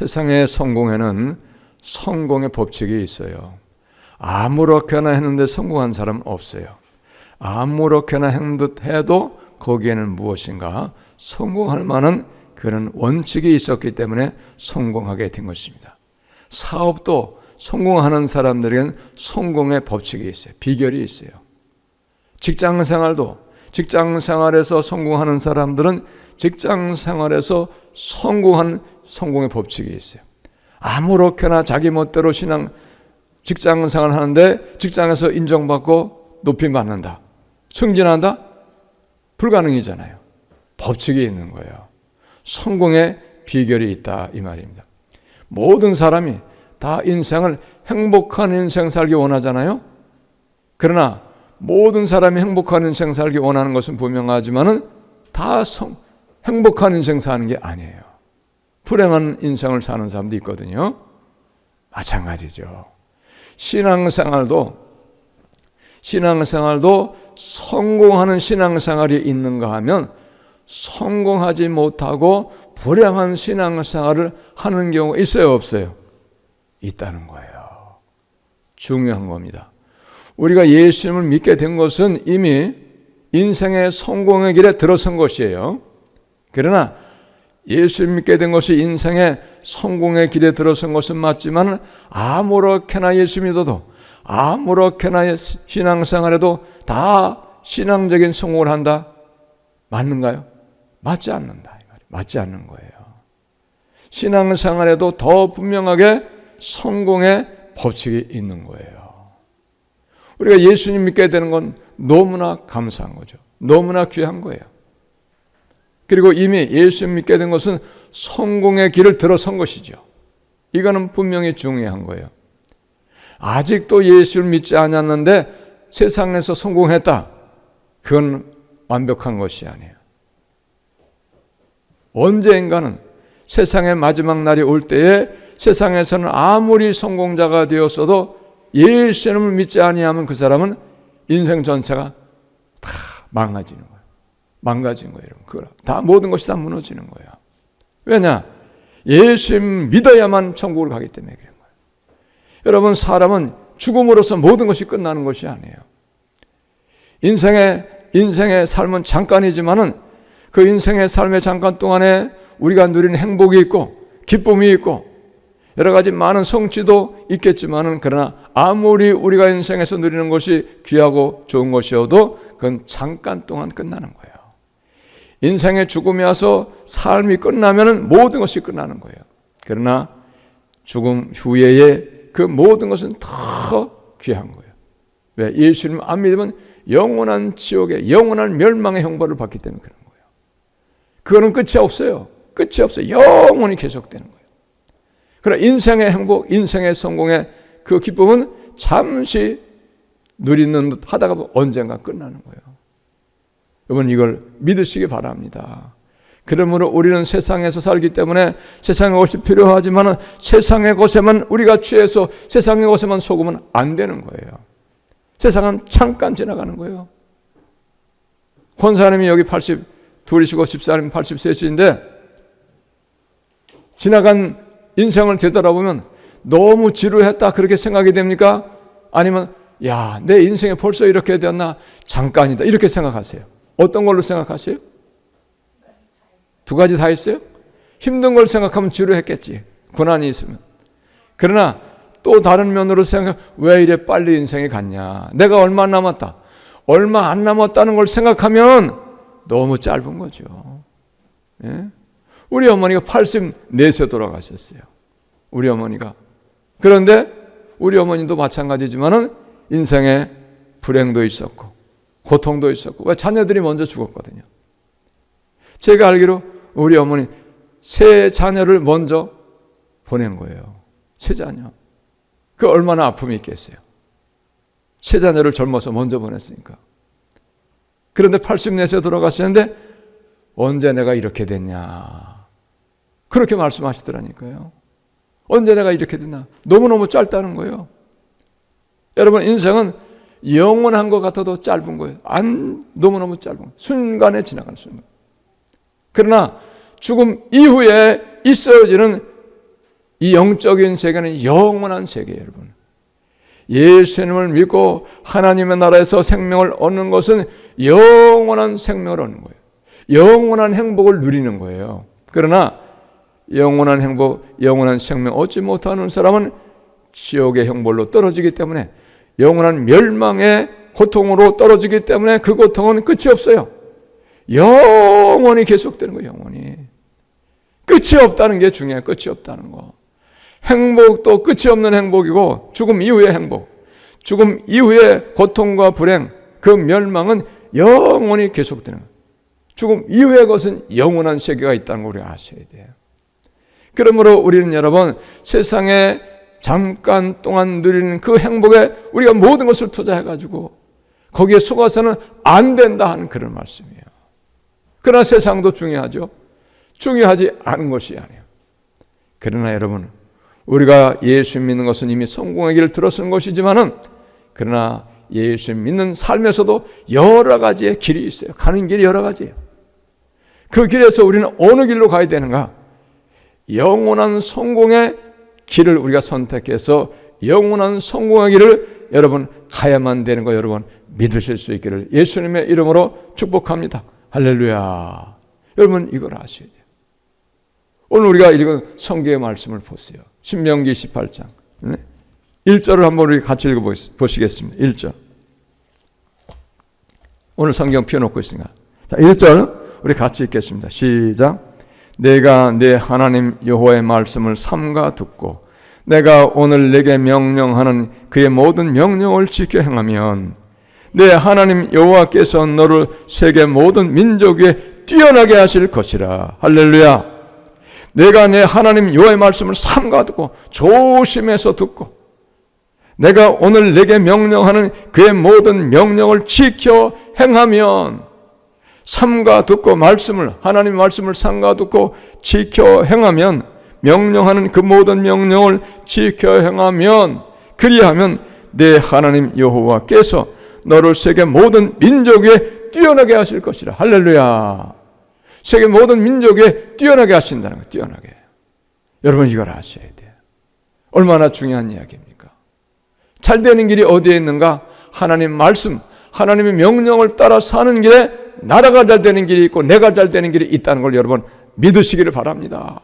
세상의 성공에는 성공의 법칙이 있어요. 아무렇게나 했는데 성공한 사람은 없어요. 아무렇게나 해도 거기에는 무엇인가 성공할 만한 그런 원칙이 있었기 때문에 성공하게 된 것입니다. 사업도 성공하는 사람들에게는 성공의 법칙이 있어요. 비결이 있어요. 직장생활도 직장생활에서 성공하는 사람들은 직장생활에서 성공의 법칙이 있어요. 아무렇게나 자기 멋대로 직장생활을 하는데 직장에서 인정받고 높임받는다, 승진한다? 불가능이잖아요. 법칙이 있는 거예요. 성공의 비결이 있다 이 말입니다. 모든 사람이 다 인생을 행복한 인생 살기 원하잖아요. 그러나 모든 사람이 행복한 인생 살기 원하는 것은 분명하지만은 다 행복한 인생 사는 게 아니에요. 불행한 인생을 사는 사람도 있거든요. 마찬가지죠. 신앙생활도 성공하는 신앙생활이 있는가 하면 성공하지 못하고 불행한 신앙생활을 하는 경우가 있어요, 없어요? 있다는 거예요. 중요한 겁니다. 우리가 예수님을 믿게 된 것은 이미 인생의 성공의 길에 들어선 것이에요. 그러나 예수를 믿게 된 것이 인생의 성공의 길에 들어선 것은 맞지만 아무렇게나 예수 믿어도 아무렇게나 신앙생활에도 다 신앙적인 성공을 한다? 맞는가요? 맞지 않는다. 맞지 않는 거예요. 신앙생활에도 더 분명하게 성공의 법칙이 있는 거예요. 우리가 예수님 믿게 되는 건 너무나 감사한 거죠. 너무나 귀한 거예요. 그리고 이미 예수 믿게 된 것은 성공의 길을 들어선 것이죠. 이거는 분명히 중요한 거예요. 아직도 예수를 믿지 않았는데 세상에서 성공했다. 그건 완벽한 것이 아니에요. 언젠가는 세상의 마지막 날이 올 때에 세상에서는 아무리 성공자가 되었어도 예수님을 믿지 아니하면 그 사람은 인생 전체가 다 망가지는 거예요. 망가진 거예요. 여러분. 다 모든 것이 다 무너지는 거예요. 왜냐? 예수님 믿어야만 천국을 가기 때문에 그런 거예요. 여러분, 사람은 죽음으로써 모든 것이 끝나는 것이 아니에요. 인생의 삶은 잠깐이지만은 그 인생의 삶의 잠깐 동안에 우리가 누리는 행복이 있고 기쁨이 있고 여러 가지 많은 성취도 있겠지만은 그러나 아무리 우리가 인생에서 누리는 것이 귀하고 좋은 것이어도 그건 잠깐 동안 끝나는 거예요. 인생의 죽음이 와서 삶이 끝나면은 모든 것이 끝나는 거예요. 그러나 죽음 후에의 그 모든 것은 더 귀한 거예요. 왜? 예수님 안 믿으면 영원한 지옥에 영원한 멸망의 형벌을 받기 때문에 그런 거예요. 그거는 끝이 없어요. 끝이 없어요. 영원히 계속되는 거예요. 그러나 인생의 행복, 인생의 성공의 그 기쁨은 잠시 누리는 듯 하다가 보면 언젠가 끝나는 거예요. 여러분, 이걸 믿으시기 바랍니다. 그러므로 우리는 세상에서 살기 때문에 세상의 것이 필요하지만 세상의 것에만 우리가 취해서 세상의 것에만 속으면 안 되는 거예요. 세상은 잠깐 지나가는 거예요. 권사님이 여기 82이시고 집사님 83인데 지나간 인생을 되돌아보면 너무 지루했다 그렇게 생각이 됩니까? 아니면 야, 내 인생이 벌써 이렇게 되었나? 잠깐이다 이렇게 생각하세요? 어떤 걸로 생각하세요? 두 가지 다 있어요? 힘든 걸 생각하면 지루했겠지. 고난이 있으면. 그러나 또 다른 면으로 생각하면 왜 이래 빨리 인생이 갔냐? 내가 얼마 남았다. 얼마 안 남았다는 걸 생각하면 너무 짧은 거죠. 예? 우리 어머니가 84세 돌아가셨어요. 우리 어머니가. 그런데 우리 어머니도 마찬가지지만은 인생에 불행도 있었고 고통도 있었고 왜 자녀들이 먼저 죽었거든요. 제가 알기로 우리 어머니 세 자녀를 먼저 보낸 거예요. 세 자녀. 그 얼마나 아픔이 있겠어요. 세 자녀를 젊어서 먼저 보냈으니까. 그런데 84세 돌아가시는데 언제 내가 이렇게 됐냐. 그렇게 말씀하시더라니까요. 언제 내가 이렇게 됐나. 너무너무 짧다는 거예요. 여러분, 인생은 영원한 것 같아도 짧은 거예요. 너무너무 짧은 거예요. 순간에 지나가는 순간. 그러나 죽음 이후에 있어지는 이 영적인 세계는 영원한 세계예요, 여러분. 예수님을 믿고 하나님의 나라에서 생명을 얻는 것은 영원한 생명을 얻는 거예요. 영원한 행복을 누리는 거예요. 그러나 영원한 행복, 영원한 생명 얻지 못하는 사람은 지옥의 형벌로 떨어지기 때문에, 영원한 멸망의 고통으로 떨어지기 때문에 그 고통은 끝이 없어요. 영원히 계속되는 거예요. 영원히. 끝이 없다는 게 중요해요. 끝이 없다는 거. 행복도 끝이 없는 행복이고, 죽음 이후의 행복, 죽음 이후의 고통과 불행, 그 멸망은 영원히 계속되는 거예요. 죽음 이후의 것은 영원한 세계가 있다는 걸 우리가 아셔야 돼요. 그러므로 우리는 여러분, 세상에 잠깐 동안 누리는 그 행복에 우리가 모든 것을 투자해가지고 거기에 속아서는 안 된다 하는 그런 말씀이에요. 그러나 세상도 중요하죠. 중요하지 않은 것이 아니에요. 그러나 여러분, 우리가 예수 믿는 것은 이미 성공의 길을 들어서는 것이지만은, 그러나 예수 믿는 삶에서도 여러 가지의 길이 있어요. 가는 길이 여러 가지예요. 그 길에서 우리는 어느 길로 가야 되는가? 영원한 성공의 길을 우리가 선택해서 영원한 성공의 길을 여러분 가야만 되는 거 여러분 믿으실 수 있기를 예수님의 이름으로 축복합니다. 할렐루야. 여러분 이걸 아셔야 돼요. 오늘 우리가 읽은 성경의 말씀을 보세요. 신명기 18장 1절을 한번 우리 같이 읽어보시겠습니다. 1절. 오늘 성경 펴놓고 있으니까. 자, 1절 우리 같이 읽겠습니다. 시작. 내가 내 하나님 여호와의 말씀을 삼가 듣고 내가 오늘 내게 명령하는 그의 모든 명령을 지켜 행하면 내 하나님 여호와께서 너를 세계 모든 민족 위에 뛰어나게 하실 것이라. 할렐루야. 내가 내 하나님 여호와의 말씀을 삼가 듣고 조심해서 듣고 내가 오늘 내게 명령하는 그의 모든 명령을 지켜 행하면, 삼가 듣고 말씀을, 하나님 말씀을 삼가 듣고 지켜 행하면, 명령하는 그 모든 명령을 지켜 행하면, 그리하면 내 하나님 여호와께서 너를 세계 모든 민족 위에 뛰어나게 하실 것이라. 할렐루야. 세계 모든 민족 위에 뛰어나게 하신다는 거예요. 뛰어나게. 여러분 이걸 아셔야 돼요. 얼마나 중요한 이야기입니까? 잘 되는 길이 어디에 있는가? 하나님 말씀, 하나님의 명령을 따라 사는 길에 나라가 잘 되는 길이 있고 내가 잘 되는 길이 있다는 걸 여러분 믿으시기를 바랍니다.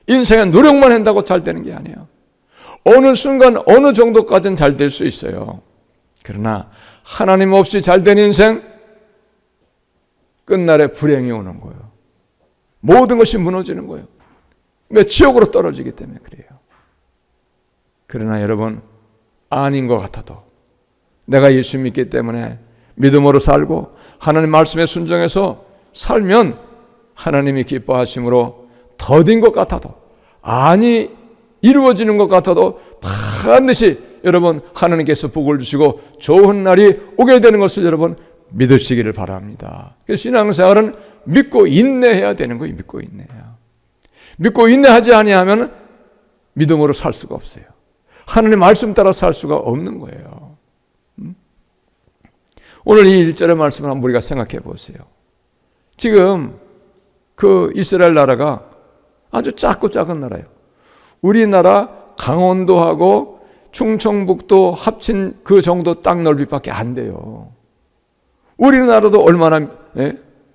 인생에 노력만 한다고 잘 되는 게 아니에요. 어느 순간 어느 정도까지는 잘 될 수 있어요. 그러나 하나님 없이 잘 된 인생, 끝날에 불행이 오는 거예요. 모든 것이 무너지는 거예요. 왜? 지옥으로 떨어지기 때문에 그래요. 그러나 여러분, 아닌 것 같아도 내가 예수 믿기 때문에 믿음으로 살고 하나님 말씀에 순종해서 살면 하나님이 기뻐하심으로 더딘 것 같아도, 아니 이루어지는 것 같아도 반드시 여러분 하나님께서 복을 주시고 좋은 날이 오게 되는 것을 여러분 믿으시기를 바랍니다. 그래서 신앙생활은 믿고 인내해야 되는 거예요. 믿고 인내해야. 믿고 인내하지 아니하면 믿음으로 살 수가 없어요. 하나님 말씀 따라 살 수가 없는 거예요. 오늘 이 1절의 말씀을 한번 우리가 생각해 보세요. 지금 그 이스라엘 나라가 아주 작고 작은 나라예요. 우리나라 강원도하고 충청북도 합친 그 정도 땅 넓이밖에 안 돼요. 우리나라도 얼마나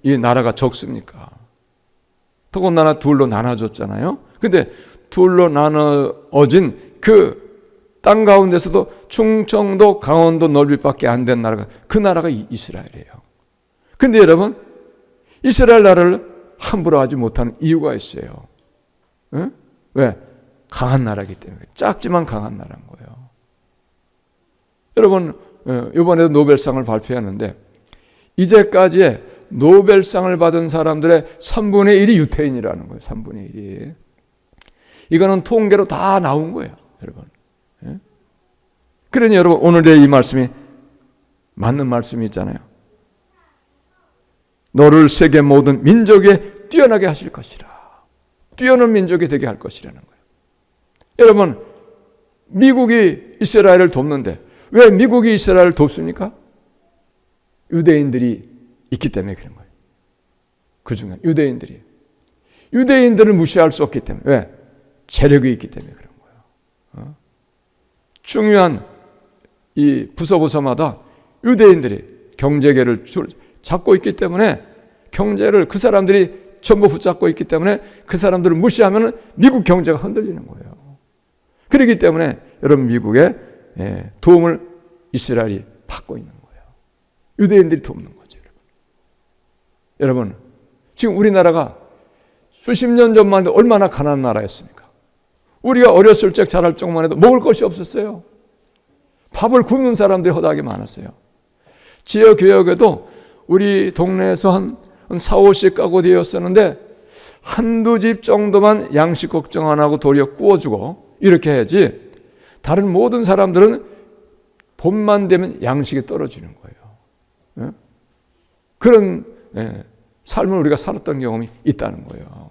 이 나라가 적습니까? 더군다나 둘로 나눠졌잖아요. 근데 둘로 나눠진 그 땅 가운데서도 충청도, 강원도 넓이밖에 안 된 나라가, 그 나라가 이스라엘이에요. 근데 여러분, 이스라엘 나라를 함부로 하지 못하는 이유가 있어요. 응? 왜? 강한 나라이기 때문에. 작지만 강한 나라인 거예요. 여러분, 이번에도 노벨상을 발표하는데 이제까지의 노벨상을 받은 사람들의 3분의 1이 유태인이라는 거예요. 3분의 1이. 이거는 통계로 다 나온 거예요. 여러분. 그러니 여러분 오늘의 이 말씀이 맞는 말씀이 있잖아요. 너를 세계 모든 민족에 뛰어나게 하실 것이라. 뛰어난 민족이 되게 할 것이라는 거예요. 여러분, 미국이 이스라엘을 돕는데 왜 미국이 이스라엘을 돕습니까? 유대인들이 있기 때문에 그런 거예요. 그 중에 유대인들을 무시할 수 없기 때문에. 왜? 재력이 있기 때문에 그런 거예요. 중요한 이 부서마다 유대인들이 경제계를 잡고 있기 때문에 경제를 그 사람들이 전부 붙잡고 있기 때문에 그 사람들을 무시하면 미국 경제가 흔들리는 거예요. 그렇기 때문에 여러분 미국의 도움을 이스라엘이 받고 있는 거예요. 유대인들이 돕는 거죠. 여러분 지금 우리나라가 수십 년 전만 해도 얼마나 가난한 나라였습니까? 우리가 어렸을 적 자랄 적만 해도 먹을 것이 없었어요. 밥을 굶는 사람들이 허다하게 많았어요. 지역교역에도 우리 동네에서 한 4, 50 가구 되었었는데 한두 집 정도만 양식 걱정 안 하고 도리어 구워주고 이렇게 해야지 다른 모든 사람들은 봄만 되면 양식이 떨어지는 거예요. 그런 삶을 우리가 살았던 경험이 있다는 거예요.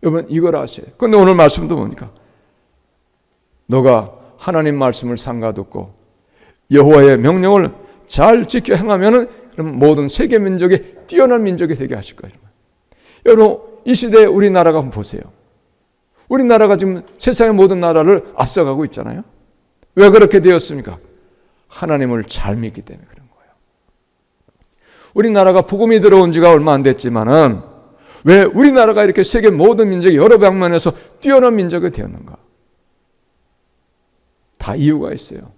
여러분 이걸 아셔요. 그런데 오늘 말씀도 보니까 너가 하나님 말씀을 삼가듣고 여호와의 명령을 잘 지켜 행하면은 그럼 모든 세계 민족이 뛰어난 민족이 되게 하실 거예요. 여러분 이 시대에 우리나라가 한번 보세요. 우리나라가 지금 세상의 모든 나라를 앞서가고 있잖아요. 왜 그렇게 되었습니까? 하나님을 잘 믿기 때문에 그런 거예요. 우리나라가 복음이 들어온 지가 얼마 안 됐지만은 왜 우리나라가 이렇게 세계 모든 민족이 여러 방면에서 뛰어난 민족이 되었는가? 다 이유가 있어요.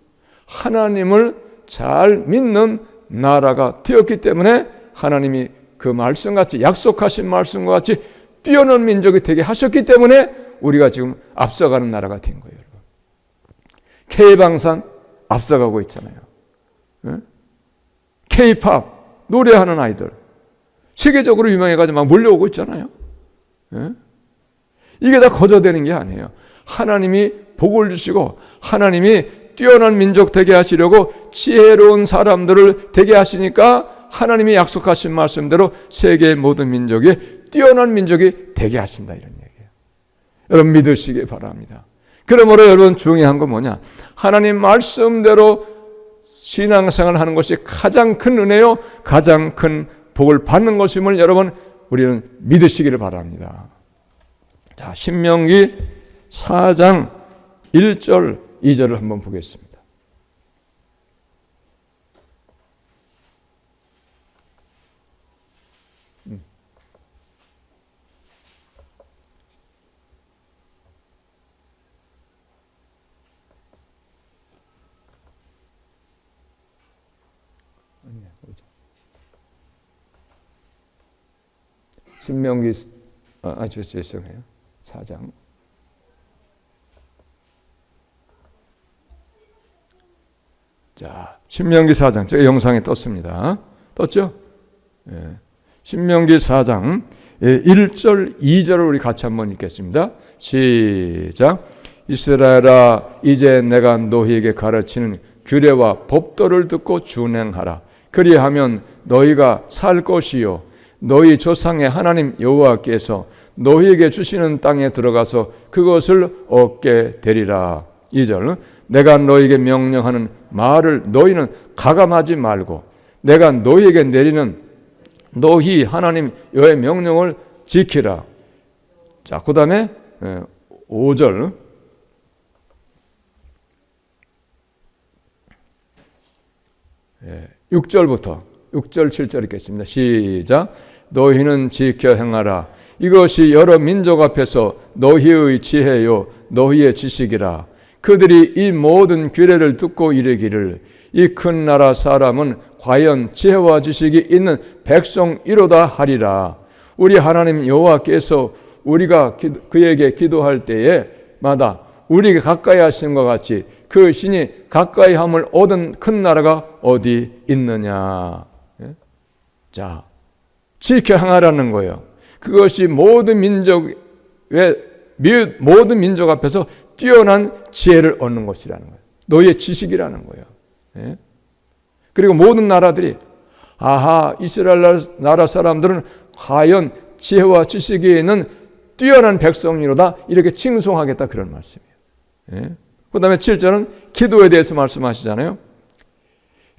하나님을 잘 믿는 나라가 되었기 때문에 하나님이 그 말씀같이 약속하신 말씀과 같이 뛰어난 민족이 되게 하셨기 때문에 우리가 지금 앞서가는 나라가 된 거예요. K방산 앞서가고 있잖아요. K-팝 노래하는 아이들 세계적으로 유명해가지고 막 몰려오고 있잖아요. 이게 다 거저되는 게 아니에요. 하나님이 복을 주시고 하나님이 뛰어난 민족 되게 하시려고 지혜로운 사람들을 되게 하시니까 하나님이 약속하신 말씀대로 세계의 모든 민족이 뛰어난 민족이 되게 하신다 이런 얘기예요. 여러분 믿으시기 바랍니다. 그러므로 여러분 중요한 건 뭐냐? 하나님 말씀대로 신앙생활을 하는 것이 가장 큰 은혜요 가장 큰 복을 받는 것임을 여러분 우리는 믿으시기를 바랍니다. 자, 신명기 4장 1절 2절을 한번 보겠습니다. 신명기 죄송해요. 4장 자, 신명기 4장 제가 영상에 떴습니다. 떴죠? 신명기 4장 1절 2절을 우리 같이 한번 읽겠습니다. 시작. 이스라엘아 이제 내가 너희에게 가르치는 규례와 법도를 듣고 준행하라. 그리하면 너희가 살 것이요 너희 조상의 하나님 여호와께서 너희에게 주시는 땅에 들어가서 그것을 얻게 되리라. 2절. 내가 너희에게 명령하는 말을 너희는 가감하지 말고 내가 너희에게 내리는 너희 하나님 여호와의 명령을 지키라. 자, 그 다음에 5절. 6절부터 6절 7절 읽겠습니다. 시작. 너희는 지켜 행하라. 이것이 여러 민족 앞에서 너희의 지혜요 너희의 지식이라. 그들이 이 모든 규례를 듣고 이르기를 이 큰 나라 사람은 과연 지혜와 지식이 있는 백성이로다 하리라. 우리 하나님 여호와께서 우리가 그에게 기도할 때에마다 우리에게 가까이 하신 것 같이 그 신이 가까이 함을 얻은 큰 나라가 어디 있느냐. 자, 지켜 행하라는 거예요. 그것이 모든 민족 앞에서 뛰어난 지혜를 얻는 것이라는 거예요. 너희의 지식이라는 거예요. 그리고 모든 나라들이 아하 이스라엘 나라 사람들은 과연 지혜와 지식이 있는 뛰어난 백성이로다 이렇게 칭송하겠다 그런 말씀이에요. 그 다음에 7절은 기도에 대해서 말씀하시잖아요.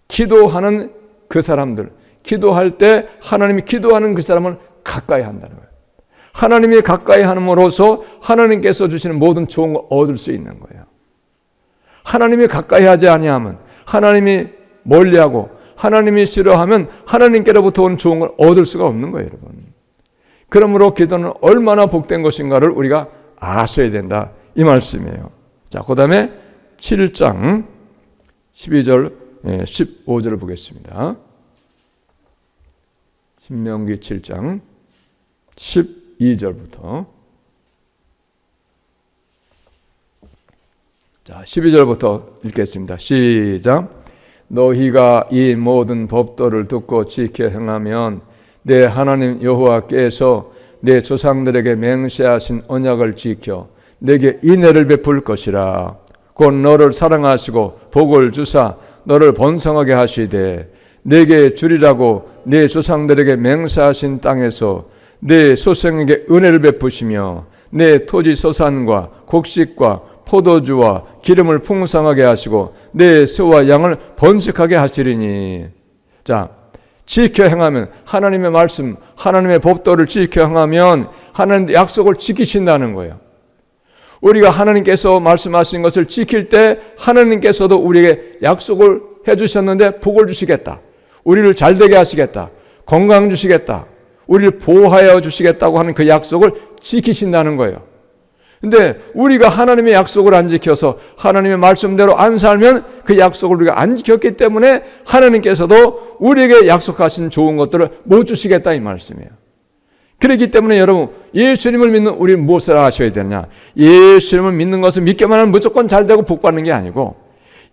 기도하는 그 사람들 기도할 때 하나님이 기도하는 그 사람을 가까이 한다는 거예요. 하나님이 가까이 함으로써 하나님께서 주시는 모든 좋은 걸 얻을 수 있는 거예요. 하나님이 가까이 하지 아니하면, 하나님이 멀리하고 하나님이 싫어하면 하나님께로부터 온 좋은 걸 얻을 수가 없는 거예요, 여러분. 그러므로 기도는 얼마나 복된 것인가를 우리가 아셔야 된다, 이 말씀이에요. 자, 그 다음에 7장 12절 15절을 보겠습니다. 신명기 7장 12절부터 자, 12절부터 읽겠습니다. 시작. 너희가 이 모든 법도를 듣고 지켜 행하면 내 하나님 여호와께서 내 조상들에게 맹세하신 언약을 지켜 내게 인애를 베풀 것이라. 곧 너를 사랑하시고 복을 주사 너를 번성하게 하시되 내게 주리라고 내 조상들에게 맹세하신 땅에서 내 소생에게 은혜를 베푸시며 내 토지 소산과 곡식과 포도주와 기름을 풍성하게 하시고 내 소와 양을 번식하게 하시리니. 자, 지켜 행하면, 하나님의 말씀, 하나님의 법도를 지켜 행하면 하나님의 약속을 지키신다는 거예요. 우리가 하나님께서 말씀하신 것을 지킬 때 하나님께서도 우리에게 약속을 해주셨는데 복을 주시겠다, 우리를 잘되게 하시겠다, 건강 주시겠다, 우리를 보호하여 주시겠다고 하는 그 약속을 지키신다는 거예요. 근데 우리가 하나님의 약속을 안 지켜서 하나님의 말씀대로 안 살면 그 약속을 우리가 안 지켰기 때문에 하나님께서도 우리에게 약속하신 좋은 것들을 못 주시겠다, 이 말씀이에요. 그렇기 때문에 여러분, 예수님을 믿는 우리는 무엇을 하셔야 되느냐? 예수님을 믿는 것을 믿기만 하면 무조건 잘되고 복받는 게 아니고,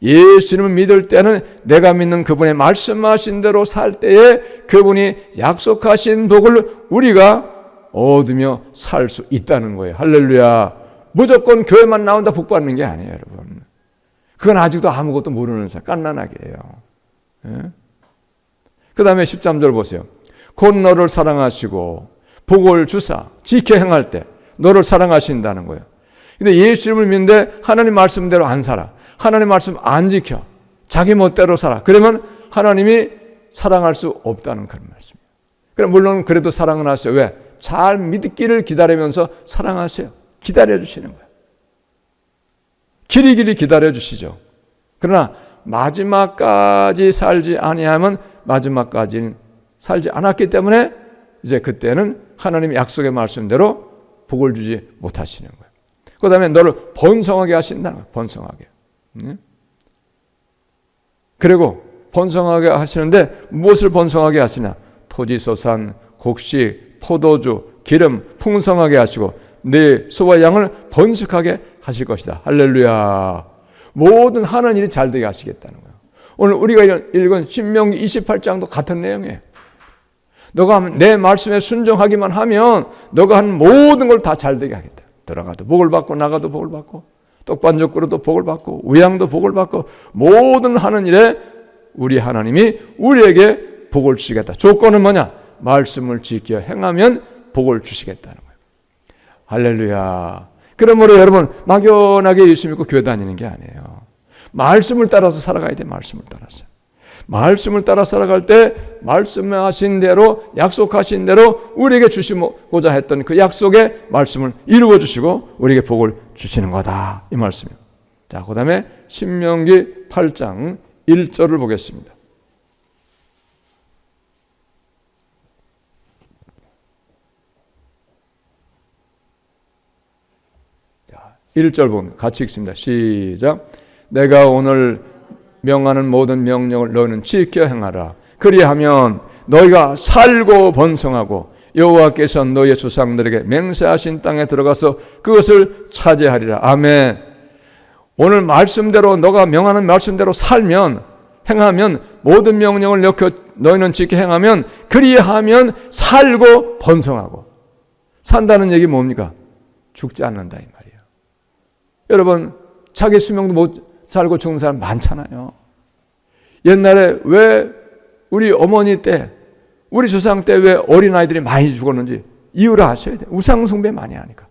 예수님을 믿을 때는 내가 믿는 그분의 말씀하신 대로 살 때에 그분이 약속하신 복을 우리가 얻으며 살 수 있다는 거예요. 할렐루야. 무조건 교회만 나온다 복받는 게 아니에요, 여러분. 그건 아직도 아무것도 모르는 사람, 깐난하게 해요. 예? 그 다음에 13절 보세요. 곧 너를 사랑하시고 복을 주사 지켜 행할 때 너를 사랑하신다는 거예요. 근데 예수님을 믿는데 하나님 말씀대로 안 살아, 하나님 말씀 안 지켜, 자기 멋대로 살아, 그러면 하나님이 사랑할 수 없다는 그런 말씀이에요. 그럼 물론 그래도 사랑은 하세요. 왜? 잘 믿기를 기다리면서 사랑하세요. 기다려주시는 거예요. 길이길이 기다려주시죠. 그러나 마지막까지 살지 아니하면 마지막까지는 살지 않았기 때문에 이제 그때는 하나님의 약속의 말씀대로 복을 주지 못하시는 거예요. 그 다음에 너를 번성하게 하신다는 거예요. 번성하게. 그리고 번성하게 하시는데 무엇을 번성하게 하시냐? 토지소산, 곡식, 포도주, 기름 풍성하게 하시고 내 소와 양을 번식하게 하실 것이다. 할렐루야. 모든 하는 일이 잘되게 하시겠다는 거예요. 오늘 우리가 읽은 신명기 28장도 같은 내용이에요. 너가 내 말씀에 순종하기만 하면 너가 한 모든 걸 다 잘되게 하겠다. 들어가도 복을 받고 나가도 복을 받고 떡반죽 끓여도 복을 받고 우양도 복을 받고 모든 하는 일에 우리 하나님이 우리에게 복을 주시겠다. 조건은 뭐냐? 말씀을 지켜 행하면 복을 주시겠다는 거예요. 할렐루야. 그러므로 여러분 막연하게 예수 믿고 교회 다니는 게 아니에요. 말씀을 따라서 살아가야 돼. 말씀을 따라서. 말씀을 따라 살아갈 때 말씀하신 대로 약속하신 대로 우리에게 주시고자 했던 그 약속의 말씀을 이루어 주시고 우리에게 복을 주시는 거다. 이 말씀이에요. 자, 그 다음에 신명기 8장 1절을 보겠습니다. 자, 1절 보면 같이 읽습니다. 시작. 내가 오늘 명하는 모든 명령을 너희는 지켜 행하라. 그리하면 너희가 살고 번성하고 여호와께서 너희의 조상들에게 맹세하신 땅에 들어가서 그것을 차지하리라. 아멘. 오늘 말씀대로 너가 명하는 말씀대로 살면 행하면 모든 명령을 너희는 지켜 행하면 그리하면 살고 번성하고. 산다는 얘기 뭡니까? 죽지 않는다 이 말이에요. 여러분 자기 수명도 못 살고 죽는 사람 많잖아요. 옛날에 왜 우리 어머니 때, 우리 조상 때 왜 어린아이들이 많이 죽었는지 이유를 아셔야 돼요. 우상숭배 많이 하니까.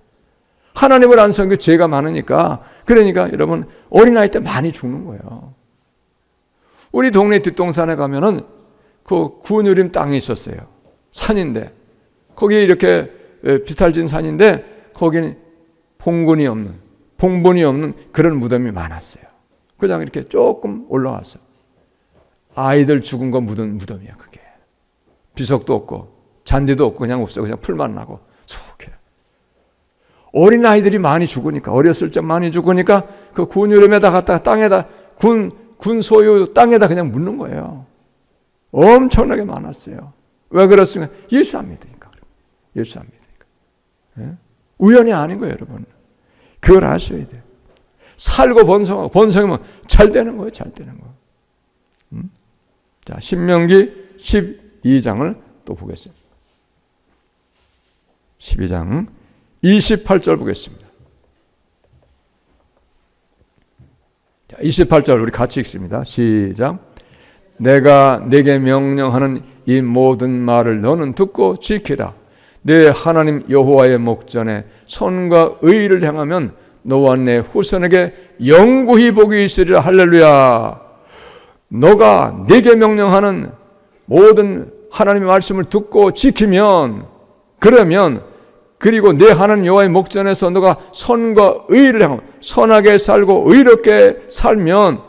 하나님을 안 섬기고 죄가 많으니까. 그러니까 여러분 어린아이 때 많이 죽는 거예요. 우리 동네 뒷동산에 가면은 그 구누림 땅이 있었어요. 산인데 거기에 이렇게 비탈진 산인데 거기는 봉분이 없는 그런 무덤이 많았어요. 그냥 이렇게 조금 올라왔어. 아이들 죽은 거 묻은 무덤이야, 그게. 비석도 없고 잔디도 없고 그냥 없어. 그냥 풀만 나고 속해. 어린 아이들이 많이 죽으니까, 어렸을 적 많이 죽으니까 그 군유림에다 갖다가 땅에다 군 소유 땅에다 그냥 묻는 거예요. 엄청나게 많았어요. 왜 그렇습니까? 예수 안 믿으니까. 예수 안 믿으니까. 예? 우연이 아닌 거예요, 여러분. 그걸 아셔야 돼요. 살고 번성하면 잘 되는 거예요, 잘 되는 거. 자, 신명기 12장을 또 보겠습니다. 12장 28절 보겠습니다. 자, 28절 우리 같이 읽습니다. 시작. 내가 네게 명령하는 이 모든 말을 너는 듣고 지키라. 내 하나님 여호와의 목전에 선과 의를 향하면 너와 내 후손에게 영구히 복이 있으리라. 할렐루야. 너가 네게 명령하는 모든 하나님의 말씀을 듣고 지키면, 그러면, 그리고 내 하나님 여호와의 목전에서 너가 선과 의를 향하면, 선하게 살고 의롭게 살면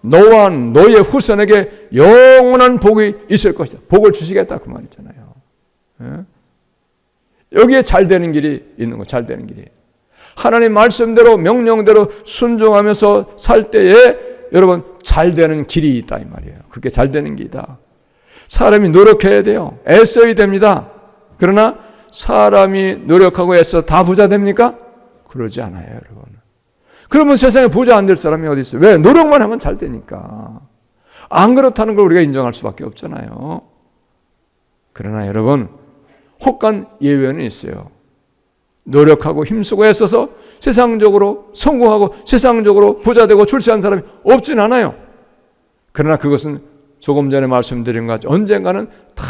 너와 너의 후손에게 영원한 복이 있을 것이다. 복을 주시겠다, 그 말이잖아요. 여기에 잘 되는 길이 있는 거, 잘 되는 길이. 하나님 말씀대로 명령대로 순종하면서 살 때에 여러분 잘 되는 길이 있다, 이 말이에요. 그게 잘 되는 길이다. 사람이 노력해야 돼요. 애써야 됩니다. 그러나 사람이 노력하고 애써 다 부자 됩니까? 그러지 않아요, 여러분. 그러면 세상에 부자 안 될 사람이 어디 있어요? 왜? 노력만 하면 잘 되니까. 안 그렇다는 걸 우리가 인정할 수밖에 없잖아요. 그러나 여러분, 혹간 예외는 있어요. 노력하고 힘쓰고 애써서 세상적으로 성공하고 세상적으로 부자 되고 출세한 사람이 없진 않아요. 그러나 그것은 조금 전에 말씀드린 것 같이 언젠가는 다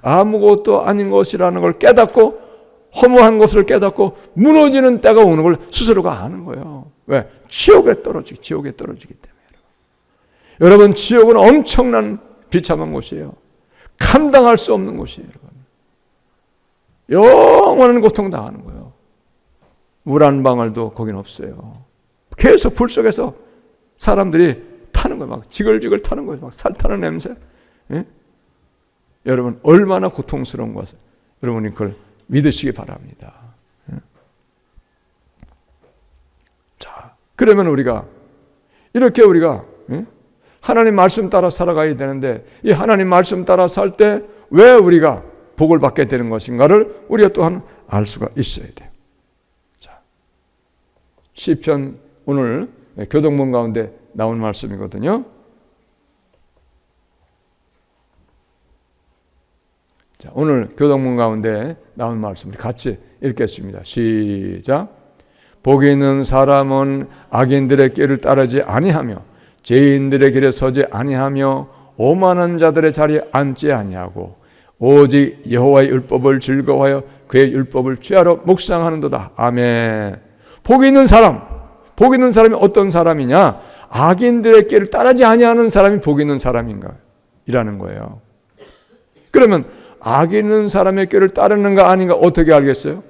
아무것도 아닌 것이라는 걸 깨닫고, 허무한 것을 깨닫고 무너지는 때가 오는 걸 스스로가 아는 거예요. 왜? 지옥에 떨어지기 때문에. 여러분, 지옥은 엄청난 비참한 곳이에요. 감당할 수 없는 곳이에요, 여러분. 영원한 고통 당하는 거예요. 물 한 방울도 거긴 없어요. 계속 불 속에서 사람들이 타는 거예요. 막 지글지글 타는 거예요. 막 살 타는 냄새. 예? 여러분, 얼마나 고통스러운 것을 여러분이 그걸 믿으시기 바랍니다. 예? 자, 그러면 우리가 이렇게 예? 하나님 말씀 따라 살아가야 되는데, 이 하나님 말씀 따라 살 때 왜 우리가 복을 받게 되는 것인가를 우리가 또한 알 수가 있어야 돼요. 자, 시편 오늘 교동문 가운데 나온 말씀이거든요. 자, 오늘 교동문 가운데 나온 말씀 같이 읽겠습니다. 시작. 복이 있는 사람은 악인들의 길을 따르지 아니하며 죄인들의 길에 서지 아니하며 오만한 자들의 자리에 앉지 아니하고 오직 여호와의 율법을 즐거워하여 그의 율법을 취하러 묵상하는도다. 아멘. 복이 있는 사람이 어떤 사람이냐? 악인들의 길을 따르지 아니하는 사람이 복이 있는 사람인가? 이라는 거예요. 그러면 악 있는 사람의 길을 따르는가 아닌가 어떻게 알겠어요?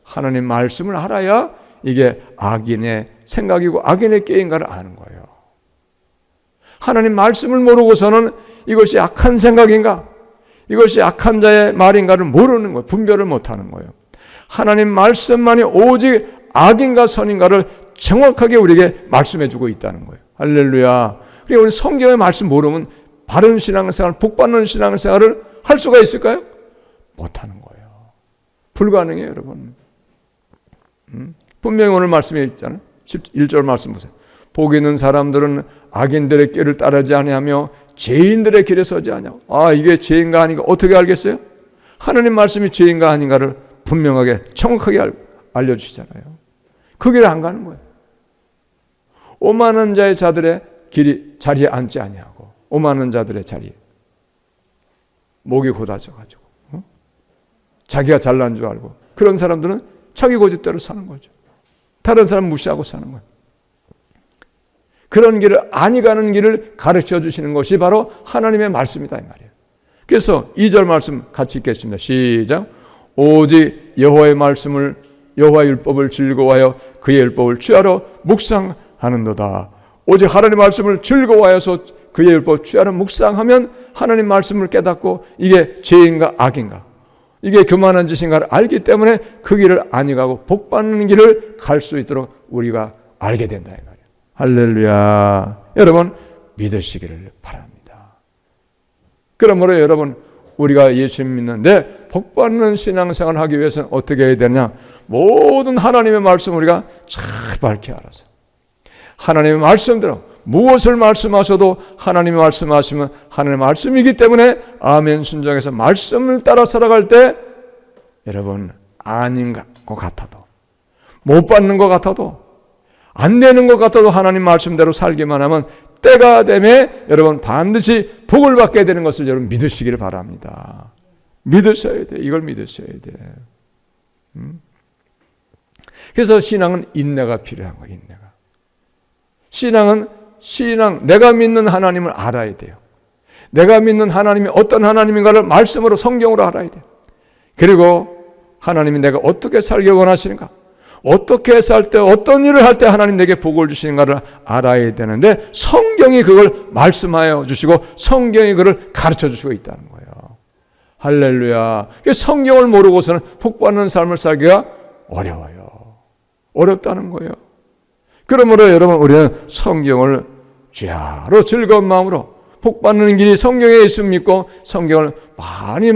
하나님 말씀을 알아야 이게 악인의 생각이고 악인의 길인가를 아는 거예요. 하나님 말씀을 모르고서는 이것이 악한 생각인가, 이것이 악한 자의 말인가를 모르는 거예요. 분별을 못하는 거예요. 하나님 말씀만이 오직 악인가 선인가를 정확하게 우리에게 말씀해주고 있다는 거예요. 할렐루야. 그러니까 우리 성경의 말씀 모르면 바른 신앙생활, 복받는 신앙생활을 할 수가 있을까요? 못하는 거예요. 불가능해요, 여러분. 분명히 오늘 말씀에 있잖아요. 11절 말씀 보세요. 복 있는 사람들은 악인들의 길을 따르지 아니하며 죄인들의 길에 서지 아니하고. 아, 이게 죄인가 아닌가 어떻게 알겠어요? 하나님 말씀이 죄인가 아닌가를 분명하게 정확하게 알려주시잖아요. 그 길에 안 가는 거예요. 오만한 자의 자들의 자리에 앉지 아니하고, 오만한 자들의 자리에 목이 곧아져가지고 자기가 잘난 줄 알고, 그런 사람들은 자기 고집대로 사는 거죠. 다른 사람 무시하고 사는 거예요. 그런 길을, 아니 가는 길을 가르쳐 주시는 것이 바로 하나님의 말씀이다 이 말이에요. 그래서 2절 말씀 같이 읽겠습니다. 시작. 오직 여호와의 말씀을 여호와의 율법을 즐거워하여 그의 율법을 취하러 묵상하는도다. 오직 하나님의 말씀을 즐거워하여서 그의 율법을 취하러 묵상하면 하나님 말씀을 깨닫고 이게 죄인가 악인가, 이게 교만한 짓인가를 알기 때문에 그 길을 아니 가고 복 받는 길을 갈 수 있도록 우리가 알게 된다 이 말이에요. 할렐루야. 여러분 믿으시기를 바랍니다. 그러므로 여러분 우리가 예수님 믿는데 복 받는 신앙생활을 하기 위해서는 어떻게 해야 되냐? 모든 하나님의 말씀 우리가 잘 밝게 알아서 하나님의 말씀대로 무엇을 말씀하셔도 하나님이 말씀하시면 하나님의 말씀이기 때문에 아멘 순종해서 말씀을 따라 살아갈 때 여러분 아닌 것 같아도 못 받는 것 같아도 안 되는 것 같아도 하나님 말씀대로 살기만 하면 때가 되면 여러분 반드시 복을 받게 되는 것을 여러분 믿으시기를 바랍니다. 믿으셔야 돼. 이걸 믿으셔야 돼. 그래서 신앙은 인내가 필요한 거예요. 인내가. 신앙 내가 믿는 하나님을 알아야 돼요. 내가 믿는 하나님이 어떤 하나님인가를 말씀으로 성경으로 알아야 돼요. 그리고 하나님이 내가 어떻게 살기 원하시는가, 어떻게 살 때 어떤 일을 할 때 하나님 내게 복을 주시는가를 알아야 되는데 성경이 그걸 말씀하여 주시고 성경이 그걸 가르쳐 주시고 있다는 거예요. 할렐루야. 성경을 모르고서는 복받는 삶을 살기가 어려워요. 어렵다는 거예요. 그러므로 여러분 우리는 성경을 죄로 즐거운 마음으로 복받는 길이 성경에 예수 믿고 성경을 많이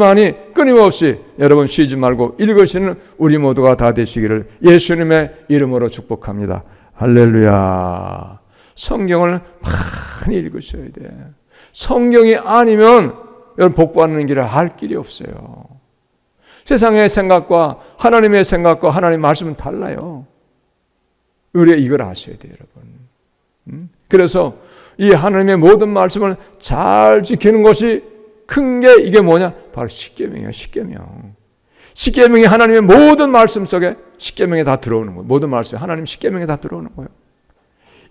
끊임없이 여러분 쉬지 말고 읽으시는 우리 모두가 다 되시기를 예수님의 이름으로 축복합니다. 할렐루야. 성경을 많이 읽으셔야 돼. 성경이 아니면 여러분 복받는 길을 할 길이 없어요. 세상의 생각과 하나님의 생각과 하나님의 말씀은 달라요. 우리가 이걸 아셔야 돼요, 여러분. 그래서 이 하나님의 모든 말씀을 잘 지키는 것이 큰 게 이게 뭐냐? 바로 십계명이에요. 십계명이 하나님의 모든 말씀 속에 십계명에 다 들어오는 거예요. 모든 말씀이 하나님 십계명에 다 들어오는 거예요.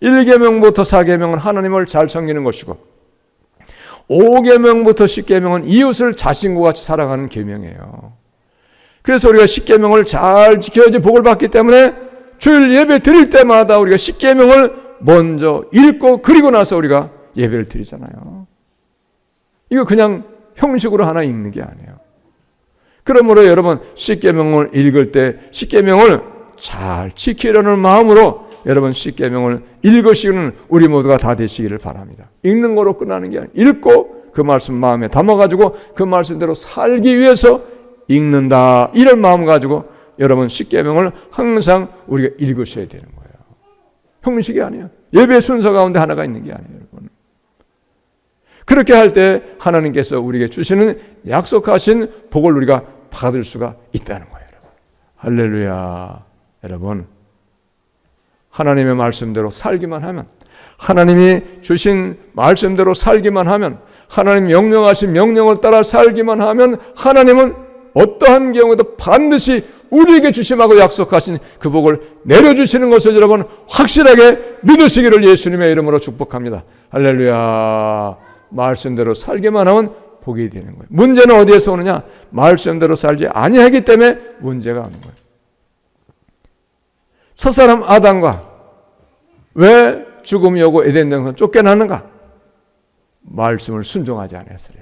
1계명부터 4계명은 하나님을 잘 섬기는 것이고 5계명부터 10계명은 이웃을 자신과 같이 살아가는 계명이에요. 그래서 우리가 십계명을 잘 지켜야지 복을 받기 때문에 주일 예배 드릴 때마다 우리가 십계명을 먼저 읽고 그리고 나서 우리가 예배를 드리잖아요. 이거 그냥 형식으로 하나 읽는 게 아니에요. 그러므로 여러분 십계명을 읽을 때 십계명을 잘 지키려는 마음으로 여러분 십계명을 읽으시는 우리 모두가 다 되시기를 바랍니다. 읽는 거로 끝나는 게 아니에요. 읽고 그 말씀 마음에 담아가지고 그 말씀대로 살기 위해서 읽는다. 이런 마음 가지고 여러분 십계명을 항상 우리가 읽으셔야 되는 거예요. 형식이 아니에요. 예배 순서 가운데 하나가 있는 게 아니에요, 여러분. 그렇게 할 때 하나님께서 우리에게 주시는 약속하신 복을 우리가 받을 수가 있다는 거예요, 여러분. 할렐루야. 여러분, 하나님의 말씀대로 살기만 하면, 하나님이 주신 말씀대로 살기만 하면, 하나님 명령하신 명령을 따라 살기만 하면 하나님은 어떠한 경우에도 반드시 우리에게 주심하고 약속하신 그 복을 내려주시는 것을 여러분 확실하게 믿으시기를 예수님의 이름으로 축복합니다. 할렐루야. 말씀대로 살기만 하면 복이 되는 거예요. 문제는 어디에서 오느냐? 말씀대로 살지 아니하기 때문에 문제가 오는 거예요. 첫사람 아담과 왜 죽음이 오고 에덴 동산 쫓겨나는가? 말씀을 순종하지 않았어요.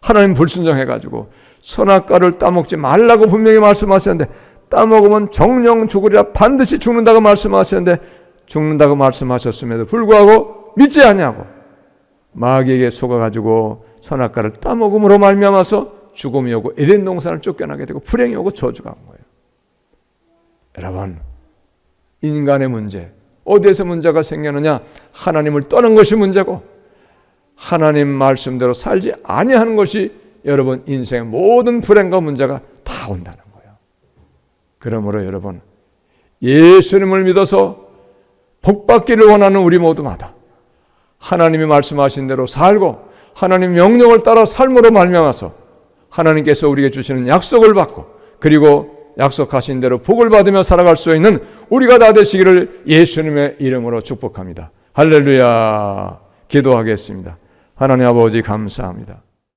하나님 불순종해가지고 선악과를 따먹지 말라고 분명히 말씀하셨는데 따먹으면 정령 죽으리라, 반드시 죽는다고 말씀하셨는데 죽는다고 말씀하셨음에도 불구하고 믿지 않냐고 마귀에게 속아가지고 선악과를 따먹음으로 말미암아서 죽음이 오고 에덴 동산을 쫓겨나게 되고 불행이 오고 저주가 온 거예요. 여러분, 인간의 문제 어디에서 문제가 생기느냐? 하나님을 떠난 것이 문제고 하나님 말씀대로 살지 아니하는 것이 여러분 인생의 모든 불행과 문제가 다 온다는 거예요. 그러므로 여러분 예수님을 믿어서 복받기를 원하는 우리 모두마다 하나님이 말씀하신 대로 살고 하나님 명령을 따라 삶으로 말미암아서 하나님께서 우리에게 주시는 약속을 받고 그리고 약속하신 대로 복을 받으며 살아갈 수 있는 우리가 다 되시기를 예수님의 이름으로 축복합니다. 할렐루야. 기도하겠습니다. 하나님 아버지 감사합니다.